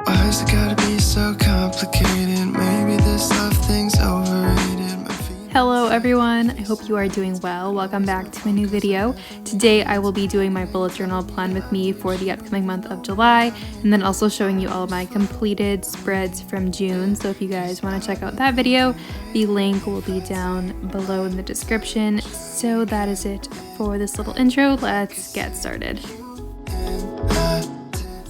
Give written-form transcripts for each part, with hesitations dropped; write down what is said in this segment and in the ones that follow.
Why is it gotta be so complicated? Maybe this love thing's overrated. Hello everyone, I hope you are doing well. Welcome back to a new video. Today I will be doing my bullet journal plan with me for the upcoming month of July, and then also showing you all of my completed spreads from June. So if you guys want to check out that video, the link will be down below in the description. So that is it for this little intro. Let's get started.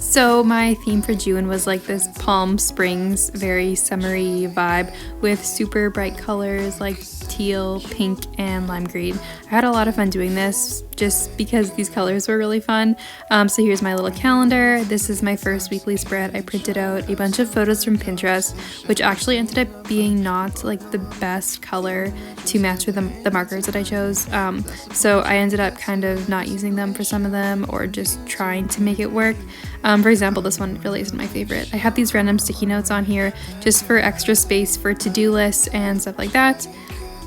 So my theme for June was like this Palm Springs, very summery vibe with super bright colors like teal, pink, and lime green. I had a lot of fun doing this just because these colors were really fun. So here's my little calendar. This is my first weekly spread. I printed out a bunch of photos from Pinterest, which actually ended up being not like the best color to match with the markers that I chose. So I ended up kind of not using them for some of them or just trying to make it work. For example, this one really isn't my favorite. I have these random sticky notes on here just for extra space for to-do lists and stuff like that.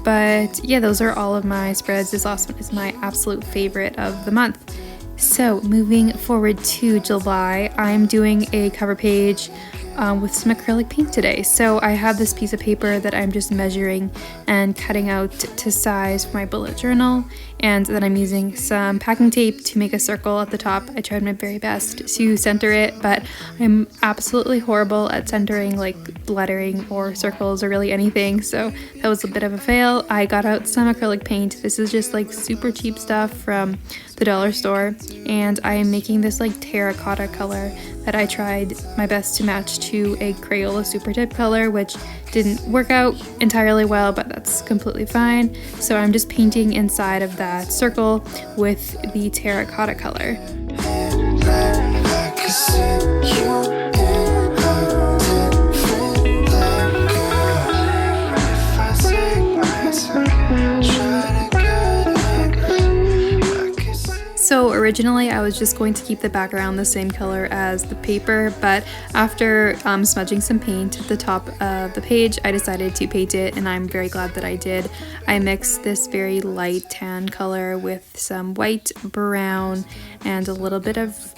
But yeah, those are all of my spreads. This last one is my absolute favorite of the month. So moving forward to July, I'm doing a cover page with some acrylic paint today. So I have this piece of paper that I'm just measuring and cutting out to size for my bullet journal, and then I'm using some packing tape to make a circle at the top. I tried my very best to center it, but I'm absolutely horrible at centering like lettering or circles or really anything, so that was a bit of a fail. I got out some acrylic paint. This is just like super cheap stuff from the dollar store, and I am making this like terracotta color that I tried my best to match to a Crayola Super Tip color, which didn't work out entirely well, but that's completely fine. So I'm just painting inside of that circle with the terracotta color. So originally I was just going to keep the background the same color as the paper, but after smudging some paint at the top of the page, I decided to paint it, and I'm very glad that I did. I mixed this very light tan color with some white, brown, and a little bit of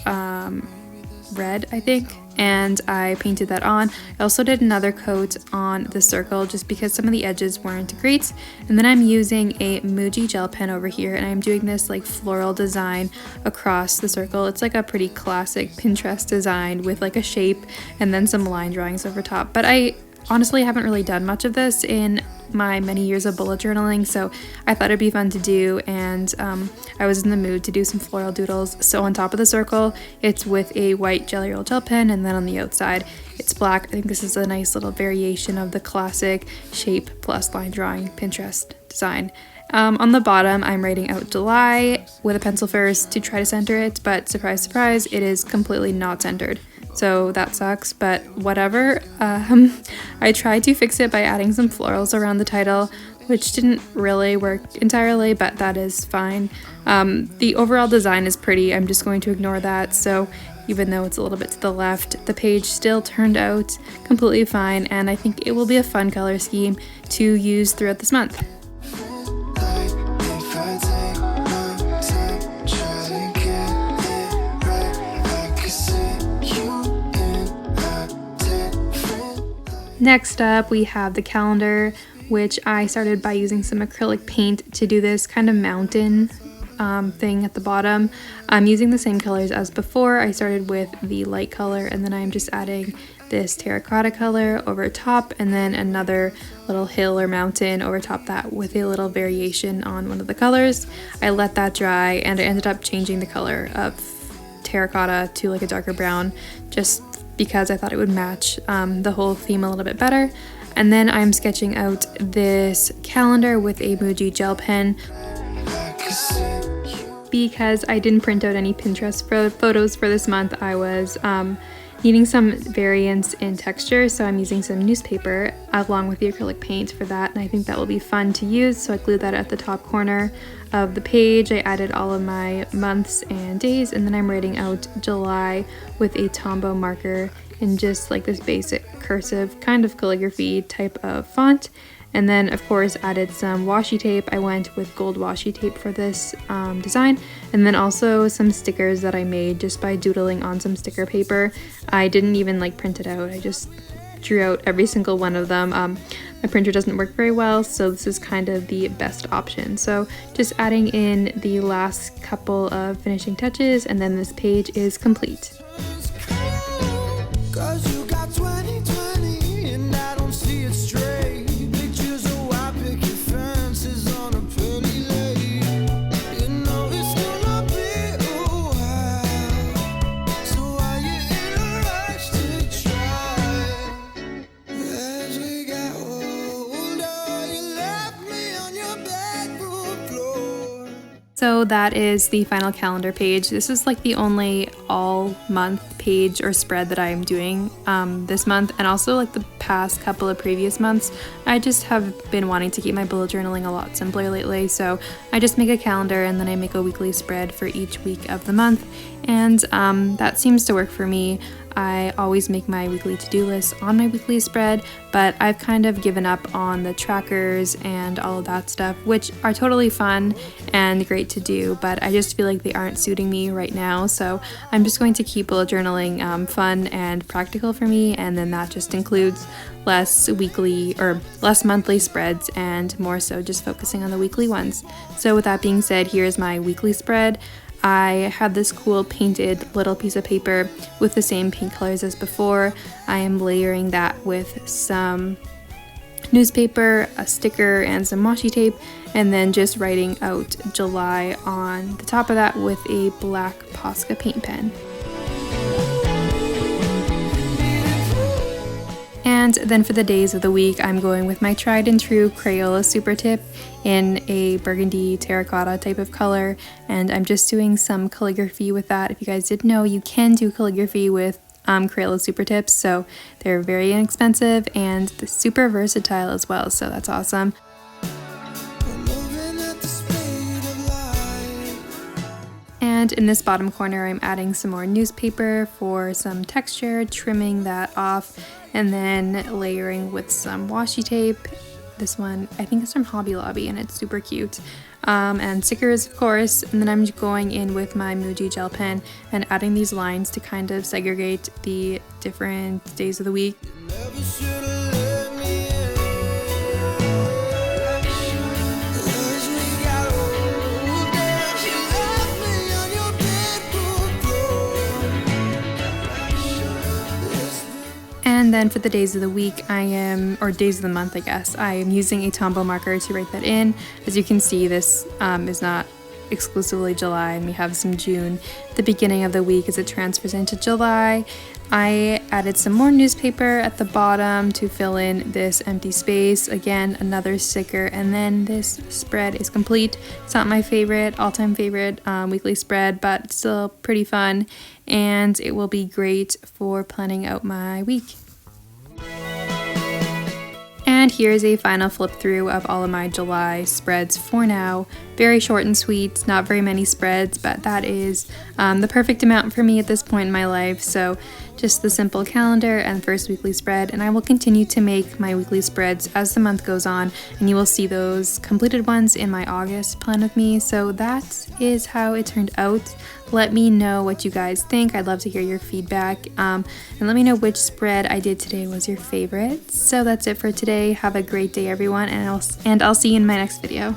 red, I think, and I painted that on. I also did another coat on the circle just because some of the edges weren't great, and then I'm using a Muji gel pen over here, and I'm doing this like floral design across the circle. It's like a pretty classic Pinterest design with like a shape and then some line drawings over top, but I honestly haven't really done much of this in my many years of bullet journaling, so I thought it'd be fun to do, and I was in the mood to do some floral doodles. So on top of the circle, it's with a white Jelly Roll gel pen, and then on the outside, it's black. I think this is a nice little variation of the classic shape plus line drawing Pinterest design. On the bottom, I'm writing out July with a pencil first to try to center it, but surprise, surprise, it is completely not centered. So that sucks, but whatever. I tried to fix it by adding some florals around the title, which didn't really work entirely, but that is fine. The overall design is pretty. I'm just going to ignore that. So even though it's a little bit to the left, the page still turned out completely fine, and I think it will be a fun color scheme to use throughout this month. Next up, we have the calendar, which I started by using some acrylic paint to do this kind of mountain thing at the bottom. I'm using the same colors as before. I started with the light color, and then I'm just adding this terracotta color over top, and then another little hill or mountain over top that with a little variation on one of the colors. I let that dry, and I ended up changing the color of terracotta to like a darker brown, just because I thought it would match the whole theme a little bit better. And then I'm sketching out this calendar with a Muji gel pen. Because I didn't print out any Pinterest photos for this month, I was needing some variance in texture, so I'm using some newspaper along with the acrylic paint for that, and I think that will be fun to use. So I glued that at the top corner of the page. I added all of my months and days, and then I'm writing out July with a Tombow marker in just like this basic cursive kind of calligraphy type of font. And then of course added some washi tape. I went with gold washi tape for this design, and then also some stickers that I made just by doodling on some sticker paper. I didn't even like print it out, I just drew out every single one of them. My printer doesn't work very well, so this is kind of the best option. So just adding in the last couple of finishing touches, and then this page is complete. So that is the final calendar page. This is like the only all month page or spread that I am doing this month, and also like the past couple of previous months. I just have been wanting to keep my bullet journaling a lot simpler lately, so I just make a calendar and then I make a weekly spread for each week of the month, and that seems to work for me. I always make my weekly to-do list on my weekly spread, but I've kind of given up on the trackers and all of that stuff, which are totally fun and great to do, but I just feel like they aren't suiting me right now. So I'm just going to keep bullet journaling fun and practical for me, and then that just includes less weekly or less monthly spreads and more so just focusing on the weekly ones. So with that being said, here's my weekly spread. I had this cool painted little piece of paper with the same paint colors as before. I am layering that with some newspaper, a sticker, and some washi tape, and then just writing out July on the top of that with a black Posca paint pen. And then for the days of the week, I'm going with my tried and true Crayola Super Tip in a burgundy terracotta type of color, and I'm just doing some calligraphy with that. If you guys didn't know, you can do calligraphy with Crayola Super Tips, so they're very inexpensive and super versatile as well, so that's awesome. And in this bottom corner, I'm adding some more newspaper for some texture, trimming that off, and then layering with some washi tape. This one, I think it's from Hobby Lobby, and it's super cute. And stickers, of course, and then I'm going in with my Muji gel pen and adding these lines to kind of segregate the different days of the week. And then for the days of the week, or days of the month, I guess, I am using a Tombow marker to write that in. As you can see, this is not exclusively July, and we have some June at the beginning of the week as it transfers into July. I added some more newspaper at the bottom to fill in this empty space. Again, another sticker, and then this spread is complete. It's not my favorite, all-time favorite weekly spread, but still pretty fun, and it will be great for planning out my week. And here's a final flip through of all of my July spreads for now. Very short and sweet, not very many spreads, but that is the perfect amount for me at this point in my life. So just the simple calendar and first weekly spread, and I will continue to make my weekly spreads as the month goes on, and you will see those completed ones in my August plan with me. So that is how it turned out. Let me know what you guys think. I'd love to hear your feedback, and let me know which spread I did today was your favorite. So that's it for today. Have a great day, everyone, and I'll see you in my next video.